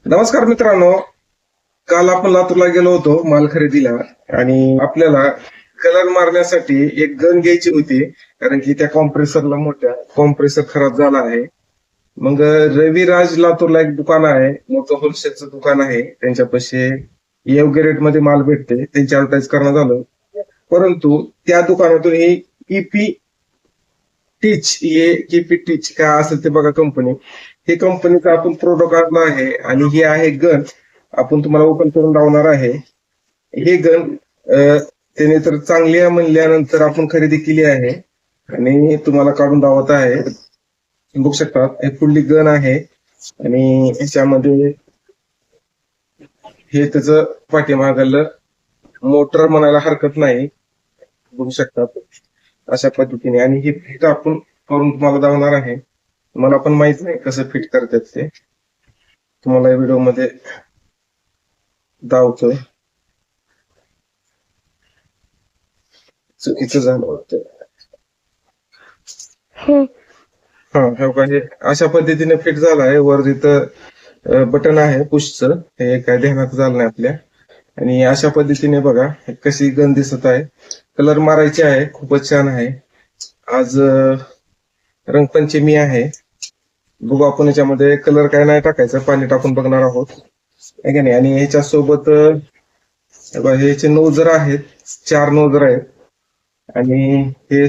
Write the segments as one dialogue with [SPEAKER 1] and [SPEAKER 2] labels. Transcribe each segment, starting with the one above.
[SPEAKER 1] नमस्कार मित्रांनो. काल आपण लातूरला गेलो होतो माल खरेदीला आणि आपल्याला कलर मारण्यासाठी एक गन घ्यायची होती, कारण की त्या कॉम्प्रेसरला मोठ्या कॉम्प्रेसर खराब झाला आहे. मग रविराज लातूरला एक दुकान आहे, मोठं होलसेलचं दुकान आहे. त्यांच्यापाशी योग्य रेटमध्ये माल भेटते, त्यांची ऍडव्हर्टाईज करणं झालं. परंतु त्या दुकानातून ही ईपी टीच हे कीपी टीच काय असेल ते बघा कंपनी. हे कंपनीचं आपण प्रोडक्ट आणलं आहे आणि हे आहे गन. आपण तुम्हाला ओपन करून लावणार आहे. हे गन त्याने तर चांगली आहे म्हणल्यानंतर आपण खरेदी केली आहे आणि तुम्हाला काढून दावत आहे. बघू शकता हे फुल्ली गन आहे आणि याच्यामध्ये हे त्याचं पाठीमागलं मोटर म्हणायला हरकत नाही. बघू शकतात अशा पद्धतीने. आणि हे फिट आपण करून तुम्हाला दावणार आहे. मला पण माहित नाही कसं फिट करतात ते, तुम्हाला या व्हिडिओ मध्ये दावतोय. चुकीचं झालं वाटतं. हा हे बघा, हे अशा पद्धतीने फिट झालं आहे. वर तिथं बटन आहे पुशचं, हे काय ध्यानात झालं नाही आपल्या. आणि अशा पद्धतीने बघा कशी गन दिसत आहे. कलर मारायचे आहे, खूपच छान आहे. आज रंगपंचमी आहे. बघू आपण याच्यामध्ये कलर काय नाही टाकायचं, पाणी टाकून बघणार आहोत आहे का नाही. आणि ह्याच्या सोबत ह्याचे नोजर आहेत, 4 नोजर आहेत. आणि हे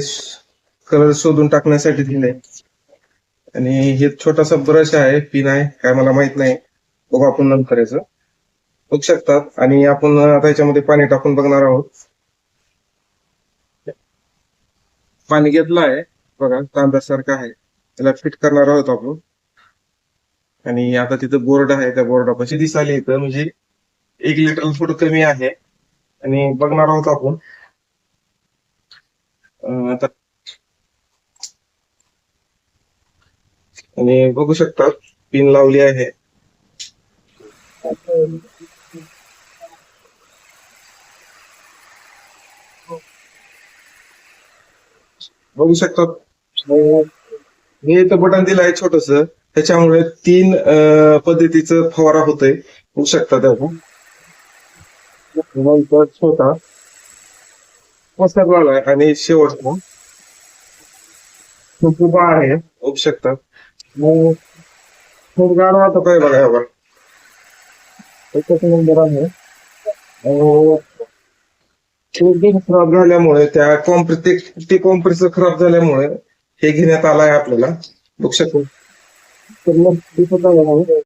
[SPEAKER 1] कलर शोधून टाकण्यासाठी दिले. आणि हे छोटासा ब्रश आहे, पिन आहे काय मला माहित नाही, बघू आपण नंतर याचं. बघू शकतात. आणि आपण आता याच्यामध्ये पाणी टाकून बघणार आहोत. पाणी घेतलं आहे बघा, तांब्यासारखं आहे. त्याला फिट करणार आहोत आपण. आणि आता तिथं बोर्ड आहे, त्या बोर्डापाशी दिसायला येतं म्हणजे 1 लिटर थोडं कमी आहे. आणि बघणार आहोत आपण आता. आणि बघू शकता पिन लावली आहे. बघू शकतात हे इथं बटन दिलं आहे छोटस, त्याच्यामुळे 3 पद्धतीचं फवारा होतोय. बघू शकता त्याचा छोटा पसरलेला आहे आणि शेवटचा खूप उभा आहे. बघू शकतात. मग खूप गाडवा होता काय बघा यावर. एकच नंबर आहे. एकदम खराब झाल्यामुळे त्या ते कॉम्प्रेसर खराब झाल्यामुळे हे घेण्यात आलं आहे आपल्याला. बघू शकतो. तर मग दिसत आहे